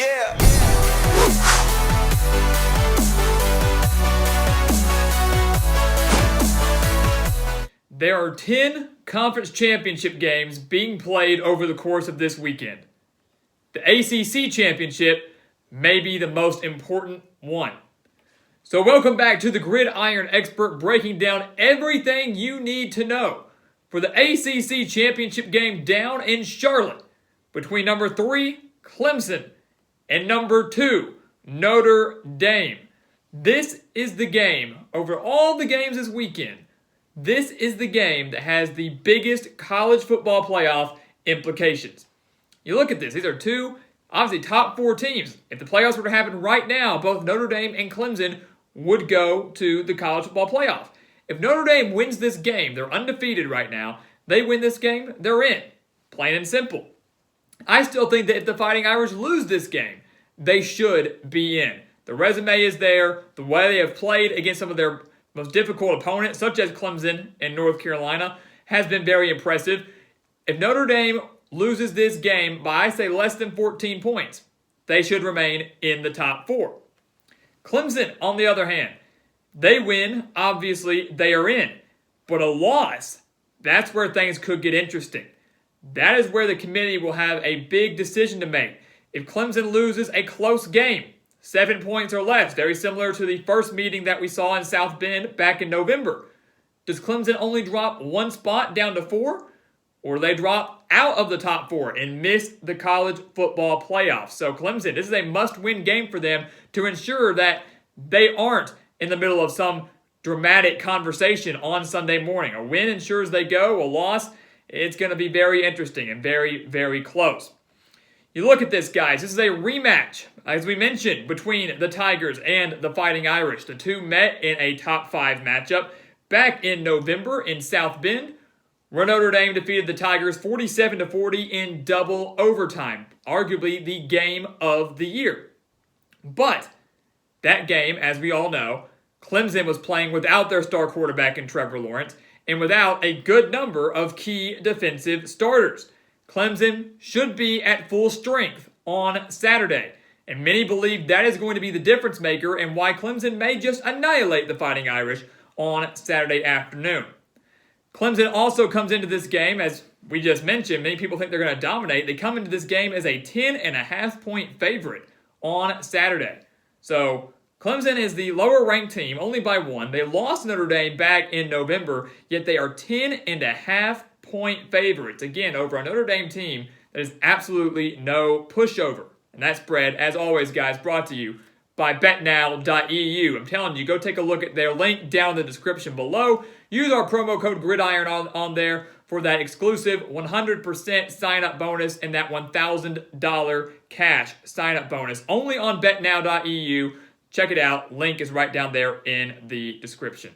Yeah. There are 10 conference championship games being played over the course of this weekend. The ACC championship may be the most important one. So welcome back to the Gridiron Expert, breaking down everything you need to know for the ACC championship game down in Charlotte between number 3, Clemson, and number 2, Notre Dame. This is the game, over all the games this weekend, this is the game that has the biggest college football playoff implications. You look at this, these are two, obviously, top 4 teams. If the playoffs were to happen right now, both Notre Dame and Clemson would go to the college football playoff. If Notre Dame wins this game, they're undefeated right now, they win this game, they're in. Plain and simple. I still think that if the Fighting Irish lose this game, they should be in. The resume is there, the way they have played against some of their most difficult opponents, such as Clemson and North Carolina, has been very impressive. If Notre Dame loses this game by, I say, less than 14 points, they should remain in the top 4. Clemson, on the other hand, they win, obviously they are in. But a loss, that's where things could get interesting. That is where the committee will have a big decision to make. If Clemson loses a close game, 7 points or less, very similar to the first meeting that we saw in South Bend back in November. Does Clemson only drop 1 spot down to 4? Or do they drop out of the top 4 and miss the college football playoffs? So Clemson, this is a must-win game for them to ensure that they aren't in the middle of some dramatic conversation on Sunday morning. A win ensures they go. A loss, it's going to be very interesting and very, very close. You look at this, guys. This is a rematch, as we mentioned, between the Tigers and the Fighting Irish. The two met in a top 5 matchup back in November in South Bend, where Notre Dame defeated the Tigers 47-40 in double overtime, arguably the game of the year. But that game, as we all know, Clemson was playing without their star quarterback in Trevor Lawrence and without a good number of key defensive starters. Clemson should be at full strength on Saturday, and many believe that is going to be the difference maker and why Clemson may just annihilate the Fighting Irish on Saturday afternoon. Clemson also comes into this game, as we just mentioned, many people think they're going to dominate. They come into this game as a 10.5-point favorite on Saturday. So Clemson is the lower-ranked team, only by 1. They lost Notre Dame back in November, yet they are 10.5-point favorites, again, over a Notre Dame team that is absolutely no pushover. And that spread, as always, guys, brought to you by BetNow.eu. I'm telling you, go take a look at their link down in the description below. Use our promo code Gridiron on there for that exclusive 100% sign-up bonus and that $1,000 cash sign-up bonus. Only on BetNow.eu. Check it out. Link is right down there in the description.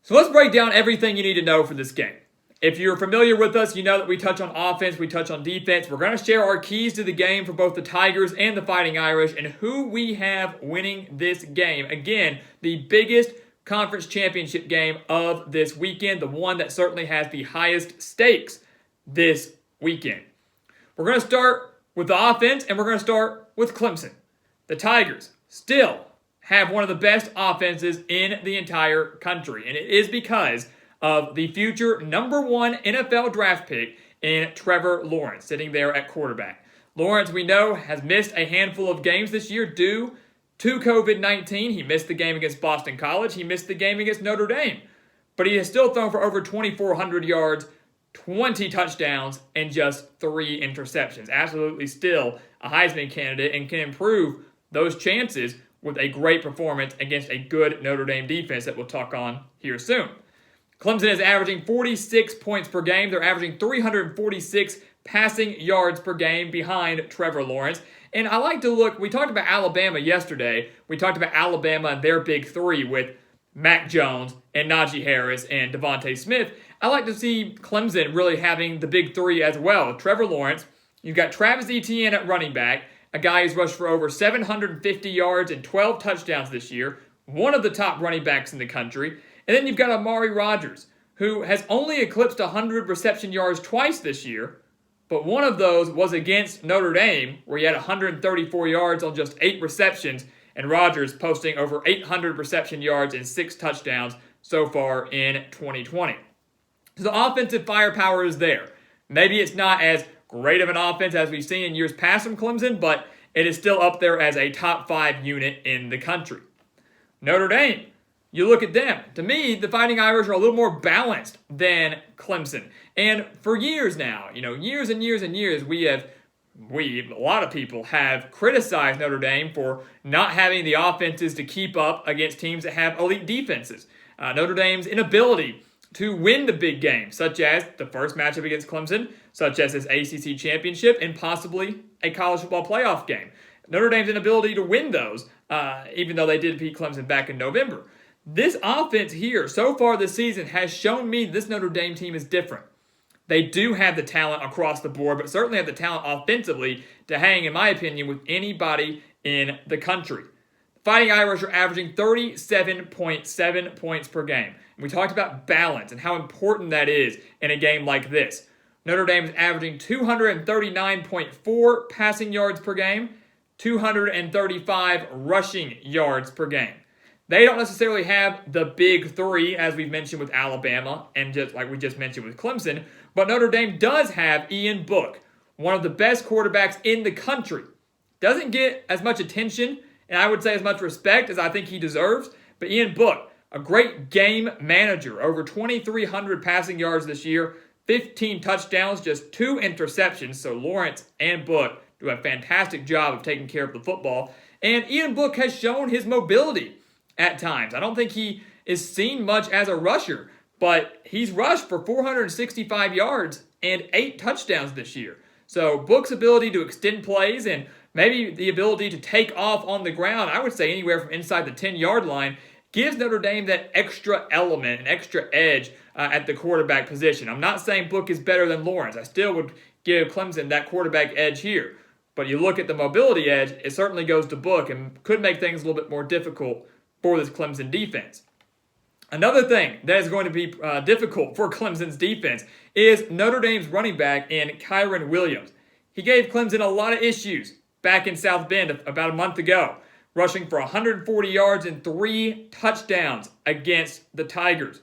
So let's break down everything you need to know for this game. If you're familiar with us, you know that we touch on offense, we touch on defense. We're going to share our keys to the game for both the Tigers and the Fighting Irish and who we have winning this game. Again, the biggest conference championship game of this weekend, the one that certainly has the highest stakes this weekend. We're going to start with the offense, and we're going to start with Clemson. The Tigers still have one of the best offenses in the entire country, and it is because of the future number 1 NFL draft pick in Trevor Lawrence, sitting there at quarterback. Lawrence, we know, has missed a handful of games this year due to COVID-19. He missed the game against Boston College. He missed the game against Notre Dame. But he has still thrown for over 2,400 yards, 20 touchdowns, and just 3 interceptions. Absolutely still a Heisman candidate and can improve those chances with a great performance against a good Notre Dame defense that we'll talk on here soon. Clemson is averaging 46 points per game. They're averaging 346 passing yards per game behind Trevor Lawrence. And I like to look, we talked about Alabama yesterday. We talked about Alabama and their big 3 with Mac Jones and Najee Harris and Devontae Smith. I like to see Clemson really having the big 3 as well. Trevor Lawrence, you've got Travis Etienne at running back, a guy who's rushed for over 750 yards and 12 touchdowns this year, one of the top running backs in the country. And then you've got Amari Rodgers, who has only eclipsed 100 reception yards twice this year, But one of those was against Notre Dame, where he had 134 yards on just 8 receptions, and Rodgers posting over 800 reception yards and 6 touchdowns so far in 2020. So the offensive firepower is there. Maybe it's not as great of an offense as we've seen in years past from Clemson, but it is still up there as a top 5 unit in the country. Notre Dame, you look at them. To me, the Fighting Irish are a little more balanced than Clemson. And for years now, years and years and years, a lot of people have criticized Notre Dame for not having the offenses to keep up against teams that have elite defenses. Notre Dame's inability to win the big games, such as the first matchup against Clemson, such as this ACC championship, and possibly a college football playoff game. Notre Dame's inability to win those, even though they did beat Clemson back in November. This offense here, so far this season, has shown me this Notre Dame team is different. They do have the talent across the board, but certainly have the talent offensively to hang, in my opinion, with anybody in the country. Fighting Irish are averaging 37.7 points per game. And we talked about balance and how important that is in a game like this. Notre Dame is averaging 239.4 passing yards per game, 235 rushing yards per game. They don't necessarily have the big three, as we've mentioned with Alabama, and just like we just mentioned with Clemson, but Notre Dame does have Ian Book, one of the best quarterbacks in the country. Doesn't get as much attention, and I would say as much respect as I think he deserves, but Ian Book, a great game manager, over 2,300 passing yards this year, 15 touchdowns, just 2 interceptions, so Lawrence and Book do a fantastic job of taking care of the football, and Ian Book has shown his mobility at times. I don't think he is seen much as a rusher, but he's rushed for 465 yards and 8 touchdowns this year. So Book's ability to extend plays and maybe the ability to take off on the ground, I would say anywhere from inside the 10-yard line, gives Notre Dame that extra element, an extra edge at the quarterback position. I'm not saying Book is better than Lawrence. I still would give Clemson that quarterback edge here. But you look at the mobility edge, it certainly goes to Book and could make things a little bit more difficult for this Clemson defense. Another thing that is going to be difficult for Clemson's defense is Notre Dame's running back in Kyren Williams. He gave Clemson a lot of issues back in South Bend about a month ago, rushing for 140 yards and 3 touchdowns against the Tigers.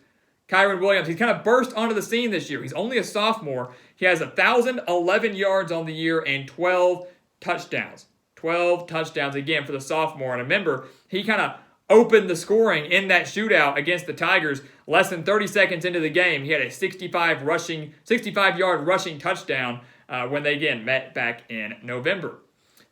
Kyren Williams, he's kind of burst onto the scene this year. He's only a sophomore. He has 1,011 yards on the year and 12 touchdowns. 12 touchdowns again for the sophomore. And remember, he kind of opened the scoring in that shootout against the Tigers less than 30 seconds into the game. He had a 65-yard rushing touchdown when they again met back in November.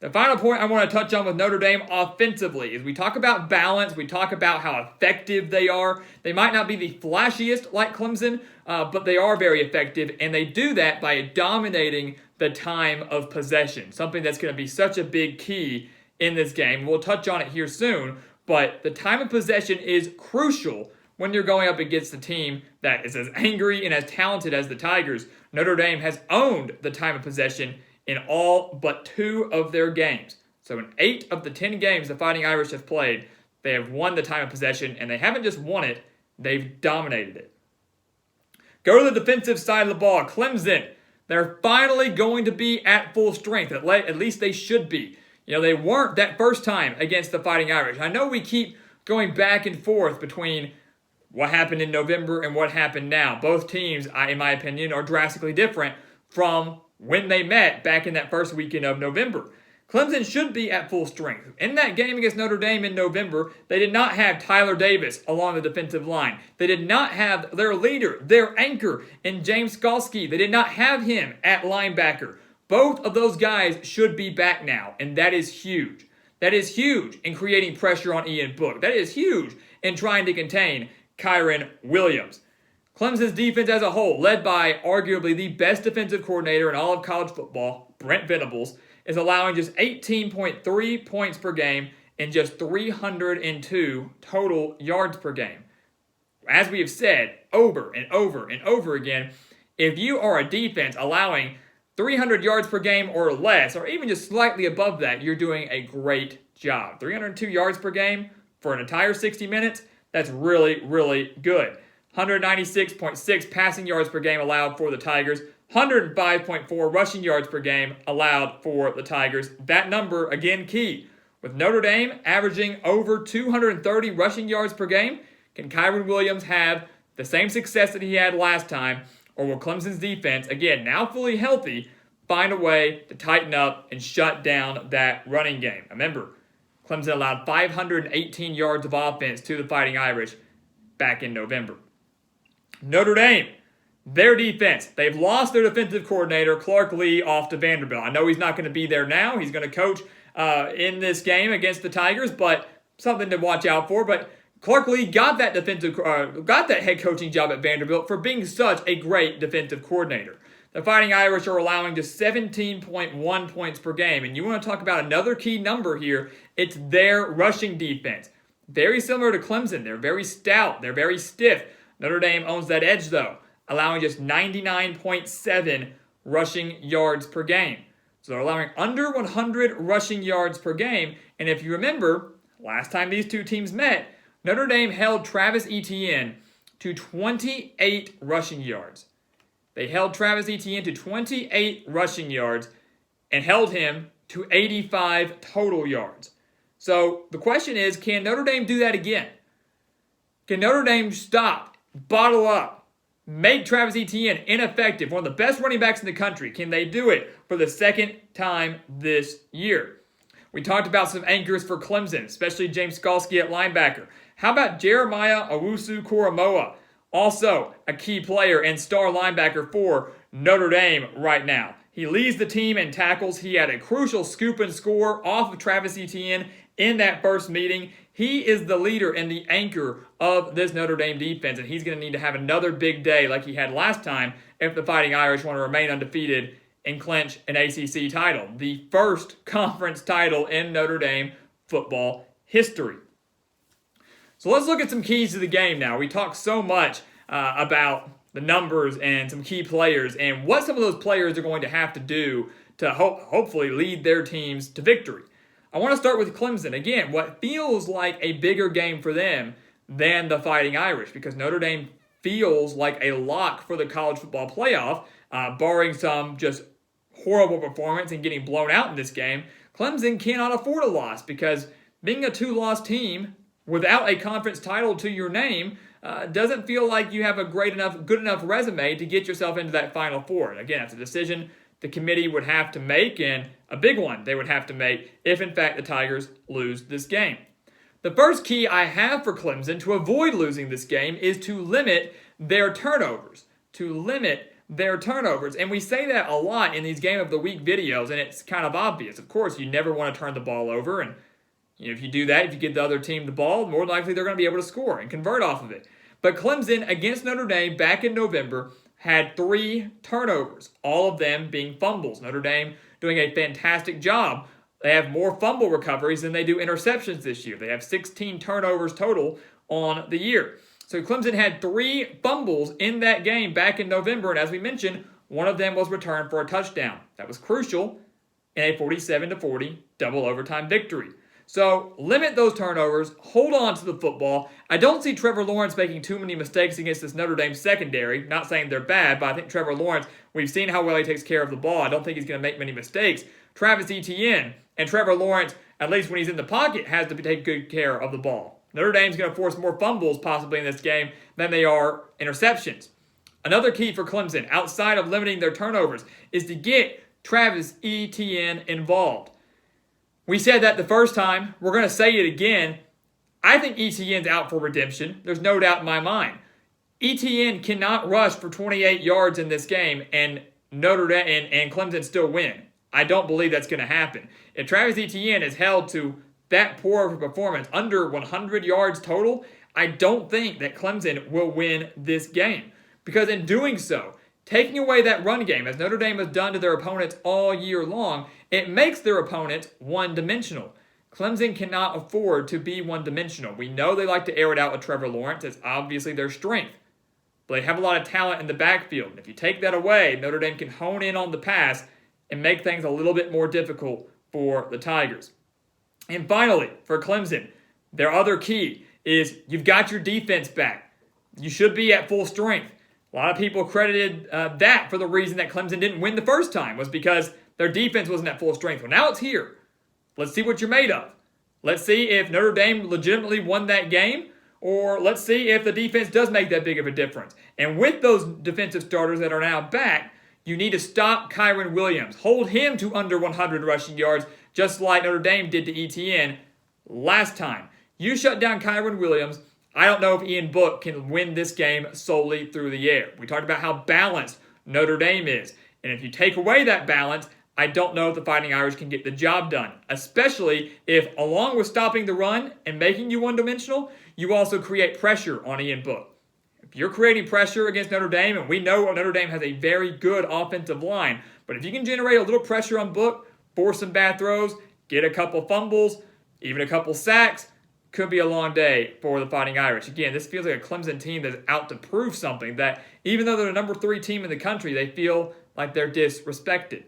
The final point I want to touch on with Notre Dame offensively is we talk about balance, we talk about how effective they are. They might not be the flashiest like Clemson, but they are very effective, and they do that by dominating the time of possession, something that's going to be such a big key in this game. We'll touch on it here soon, but the time of possession is crucial when you're going up against a team that is as angry and as talented as the Tigers. Notre Dame has owned the time of possession in all but 2 of their games. So in 8 of the 10 games the Fighting Irish have played, they have won the time of possession, and they haven't just won it, they've dominated it. Go to the defensive side of the ball. Clemson, they're finally going to be at full strength. At least they should be. They weren't that first time against the Fighting Irish. I know we keep going back and forth between what happened in November and what happened now. Both teams, in my opinion, are drastically different from when they met back in that first weekend of November. Clemson should be at full strength. In that game against Notre Dame in November, they did not have Tyler Davis along the defensive line. They did not have their leader, their anchor, in James Skalski. They did not have him at linebacker. Both of those guys should be back now, and that is huge. That is huge in creating pressure on Ian Book. That is huge in trying to contain Kyren Williams. Clemson's defense as a whole, led by arguably the best defensive coordinator in all of college football, Brent Venables, is allowing just 18.3 points per game and just 302 total yards per game. As we have said over and over and over again, if you are a defense allowing 300 yards per game or less, or even just slightly above that, you're doing a great job. 302 yards per game for an entire 60 minutes, that's really, really good. 196.6 passing yards per game allowed for the Tigers, 105.4 rushing yards per game allowed for the Tigers. That number, again, key. With Notre Dame averaging over 230 rushing yards per game, can Kyron Williams have the same success that he had last time, or will Clemson's defense, again, now fully healthy, find a way to tighten up and shut down that running game? Remember, Clemson allowed 518 yards of offense to the Fighting Irish back in November. Notre Dame, their defense, they've lost their defensive coordinator, Clark Lee, off to Vanderbilt. I know he's not going to be there now. He's going to coach in this game against the Tigers, but something to watch out for. But Clark Lee got that head coaching job at Vanderbilt for being such a great defensive coordinator. The Fighting Irish are allowing just 17.1 points per game. And you want to talk about another key number here, it's their rushing defense. Very similar to Clemson. They're very stout. They're very stiff. Notre Dame owns that edge, though, allowing just 99.7 rushing yards per game. So they're allowing under 100 rushing yards per game. And if you remember, last time these two teams met, Notre Dame held Travis Etienne to 28 rushing yards. They held Travis Etienne to 28 rushing yards and held him to 85 total yards. So the question is, can Notre Dame do that again? Can Notre Dame stop, bottle up, make Travis Etienne ineffective, one of the best running backs in the country? Can they do it for the second time this year? We talked about some anchors for Clemson, especially James Skalski at linebacker. How about Jeremiah Owusu-Koramoah? Also a key player and star linebacker for Notre Dame right now. He leads the team in tackles. He had a crucial scoop and score off of Travis Etienne in that first meeting. He is the leader and the anchor of this Notre Dame defense, and he's going to need to have another big day like he had last time if the Fighting Irish want to remain undefeated and clinch an ACC title, the first conference title in Notre Dame football history. So let's look at some keys to the game now. We talked so much about the numbers and some key players and what some of those players are going to have to do to hopefully lead their teams to victory. I want to start with Clemson. Again, what feels like a bigger game for them than the Fighting Irish, because Notre Dame feels like a lock for the college football playoff, barring some just horrible performance and getting blown out in this game. Clemson cannot afford a loss, because being a two-loss team without a conference title to your name doesn't feel like you have a good enough resume to get yourself into that Final Four. And again, it's a decision the committee would have to make, and a big one they would have to make if, in fact, the Tigers lose this game. The first key I have for Clemson to avoid losing this game is to limit their turnovers. And we say that a lot in these Game of the Week videos, and it's kind of obvious. Of course, you never want to turn the ball over, and if you do that, if you give the other team the ball, more likely they're going to be able to score and convert off of it. But Clemson, against Notre Dame back in November, had 3 turnovers, all of them being fumbles. Notre Dame doing a fantastic job. They have more fumble recoveries than they do interceptions this year. They have 16 turnovers total on the year. So Clemson had 3 fumbles in that game back in November, and as we mentioned, one of them was returned for a touchdown. That was crucial in a 47-40 double overtime victory. So limit those turnovers, hold on to the football. I don't see Trevor Lawrence making too many mistakes against this Notre Dame secondary. Not saying they're bad, but I think Trevor Lawrence, we've seen how well he takes care of the ball. I don't think he's going to make many mistakes. Travis Etienne and Trevor Lawrence, at least when he's in the pocket, has to take good care of the ball. Notre Dame's going to force more fumbles possibly in this game than they are interceptions. Another key for Clemson, outside of limiting their turnovers, is to get Travis Etienne involved. We said that the first time. We're going to say it again. I think Etienne's out for redemption. There's no doubt in my mind. Etienne cannot rush for 28 yards in this game and Notre Dame and Clemson still win. I don't believe that's going to happen. If Travis Etienne is held to that poor of a performance, under 100 yards total, I don't think that Clemson will win this game. Because in doing so, taking away that run game, as Notre Dame has done to their opponents all year long, it makes their opponents one-dimensional. Clemson cannot afford to be one-dimensional. We know they like to air it out with Trevor Lawrence. It's obviously their strength. But they have a lot of talent in the backfield. And if you take that away, Notre Dame can hone in on the pass and make things a little bit more difficult for the Tigers. And finally, for Clemson, their other key is you've got your defense back. You should be at full strength. A lot of people credited that for the reason that Clemson didn't win the first time, was because their defense wasn't at full strength. Well, now it's here. Let's see what you're made of. Let's see if Notre Dame legitimately won that game, or let's see if the defense does make that big of a difference. And with those defensive starters that are now back, you need to stop Kyron Williams. Hold him to under 100 rushing yards, just like Notre Dame did to ETN last time. You shut down Kyron Williams. I don't know if Ian Book can win this game solely through the air. We talked about how balanced Notre Dame is. And if you take away that balance, I don't know if the Fighting Irish can get the job done, especially if, along with stopping the run and making you one-dimensional, you also create pressure on Ian Book. If you're creating pressure against Notre Dame, and we know Notre Dame has a very good offensive line, but if you can generate a little pressure on Book, force some bad throws, get a couple fumbles, even a couple sacks, could be a long day for the Fighting Irish. Again, this feels like a Clemson team that's out to prove something, that even though they're the number 3 team in the country, they feel like they're disrespected.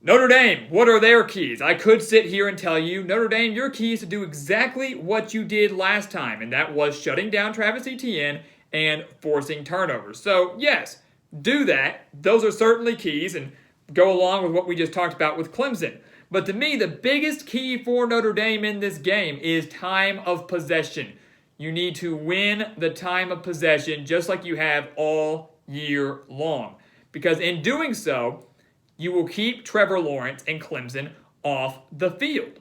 Notre Dame, what are their keys? I could sit here and tell you, Notre Dame, your key is to do exactly what you did last time, and that was shutting down Travis Etienne and forcing turnovers. So, yes, do that. Those are certainly keys, and go along with what we just talked about with Clemson. But to me, the biggest key for Notre Dame in this game is time of possession. You need to win the time of possession just like you have all year long. Because in doing so, you will keep Trevor Lawrence and Clemson off the field.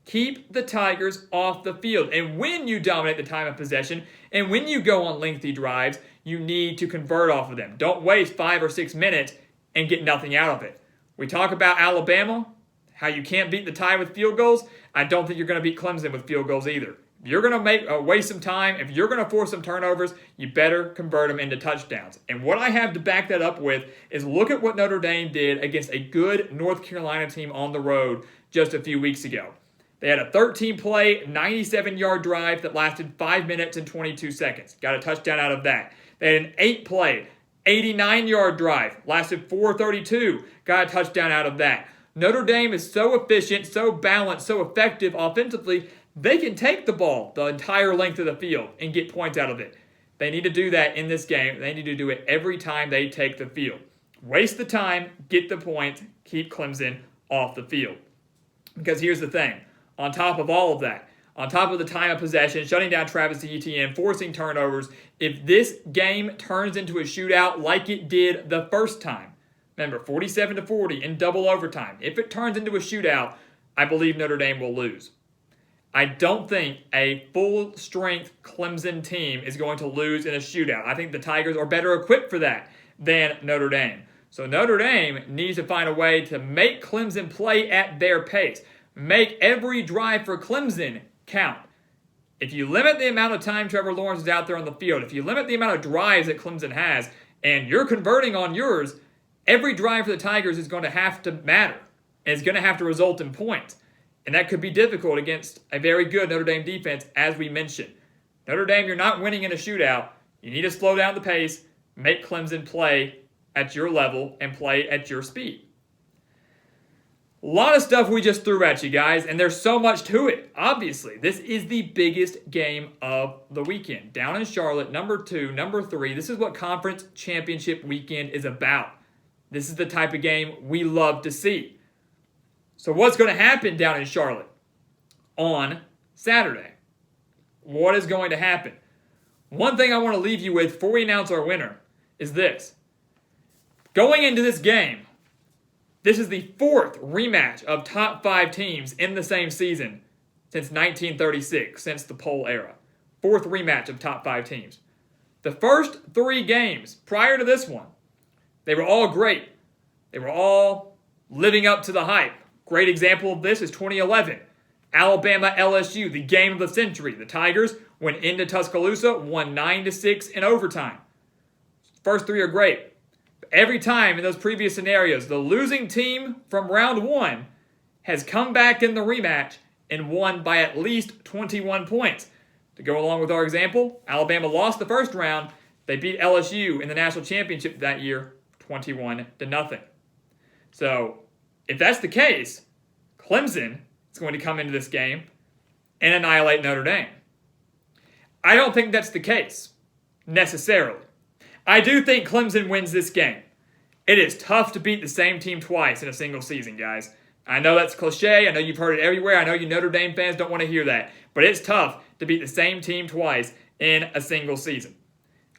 Keep the Tigers off the field. And when you dominate the time of possession, and when you go on lengthy drives, you need to convert off of them. Don't waste 5 or 6 minutes and get nothing out of it. We talk about Alabama, how you can't beat the Tide with field goals. I don't think you're going to beat Clemson with field goals either. If you're going to waste some time, if you're going to force some turnovers, you better convert them into touchdowns. And what I have to back that up with is look at what Notre Dame did against a good North Carolina team on the road just a few weeks ago. They had a 13-play, 97-yard drive that lasted 5 minutes and 22 seconds. Got a touchdown out of that. They had an 8-play, 89-yard drive, lasted 4:32. Got a touchdown out of that. Notre Dame is so efficient, so balanced, so effective offensively, they can take the ball the entire length of the field and get points out of it. They need to do that in this game. They need to do it every time they take the field. Waste the time, get the points, keep Clemson off the field. Because here's the thing. On top of all of that, on top of the time of possession, shutting down Travis Etienne, forcing turnovers, if this game turns into a shootout like it did the first time, remember, 47-40 in double overtime. If it turns into a shootout, I believe Notre Dame will lose. I don't think a full-strength Clemson team is going to lose in a shootout. I think the Tigers are better equipped for that than Notre Dame. So Notre Dame needs to find a way to make Clemson play at their pace. Make every drive for Clemson count. If you limit the amount of time Trevor Lawrence is out there on the field, if you limit the amount of drives that Clemson has, and you're converting on yours, every drive for the Tigers is going to have to matter. And it's going to have to result in points. And that could be difficult against a very good Notre Dame defense, as we mentioned. Notre Dame, you're not winning in a shootout. You need to slow down the pace, make Clemson play at your level, and play at your speed. A lot of stuff we just threw at you guys, and there's so much to it. Obviously, this is the biggest game of the weekend. Down in Charlotte, number 2, number 3. This is what conference championship weekend is about. This is the type of game we love to see. So what's going to happen down in Charlotte on Saturday? What is going to happen? One thing I want to leave you with before we announce our winner is this. Going into this game, this is the 4th rematch of top 5 teams in the same season since 1936, since the poll era. 4th rematch of top 5 teams. The first 3 games prior to this one, they were all great. They were all living up to the hype. Great example of this is 2011. Alabama-LSU, the game of the century. The Tigers went into Tuscaloosa, won 9-6 in overtime. First 3 are great. But every time in those previous scenarios, the losing team from round 1 has come back in the rematch and won by at least 21 points. To go along with our example, Alabama lost the first round. They beat LSU in the national championship that year, 21-0. So, if that's the case, Clemson is going to come into this game and annihilate Notre Dame. I don't think that's the case, necessarily. I do think Clemson wins this game. It is tough to beat the same team twice in a single season, guys. I know that's cliche. I know you've heard it everywhere. I know you Notre Dame fans don't want to hear that. But it's tough to beat the same team twice in a single season.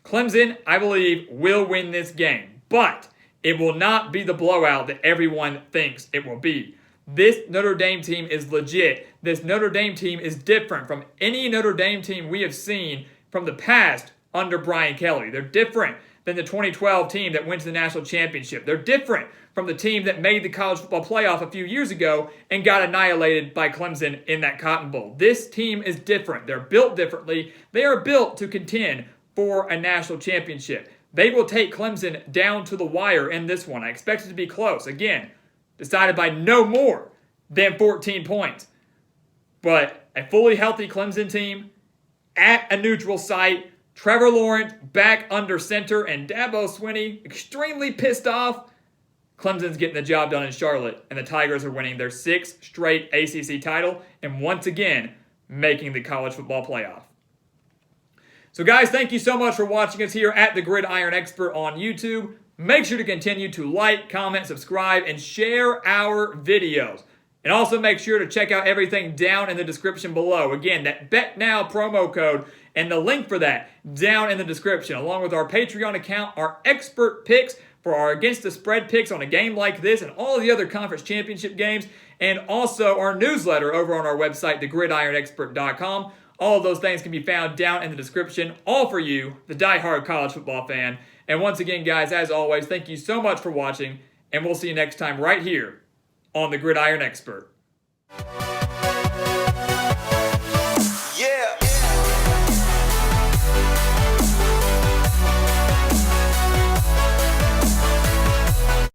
Clemson, I believe, will win this game. But it will not be the blowout that everyone thinks it will be. This Notre Dame team is legit. This Notre Dame team is different from any Notre Dame team we have seen from the past under Brian Kelly. They're different than the 2012 team that went to the national championship. They're different from the team that made the college football playoff a few years ago and got annihilated by Clemson in that Cotton Bowl. This team is different. They're built differently. They are built to contend for a national championship. They will take Clemson down to the wire in this one. I expect it to be close. Again, decided by no more than 14 points. But a fully healthy Clemson team at a neutral site, Trevor Lawrence back under center, and Dabo Swinney extremely pissed off. Clemson's getting the job done in Charlotte, and the Tigers are winning their 6th straight ACC title and once again making the college football playoff. So guys, thank you so much for watching us here at the Gridiron Expert on YouTube. Make sure to continue to like, comment, subscribe, and share our videos. And also make sure to check out everything down in the description below. Again, that BetNow promo code and the link for that down in the description, along with our Patreon account, our expert picks for our against the spread picks on a game like this and all the other conference championship games, and also our newsletter over on our website, thegridironexpert.com. All of those things can be found down in the description, all for you, the diehard college football fan. And once again, guys, as always, thank you so much for watching, and we'll see you next time right here on the Gridiron Expert.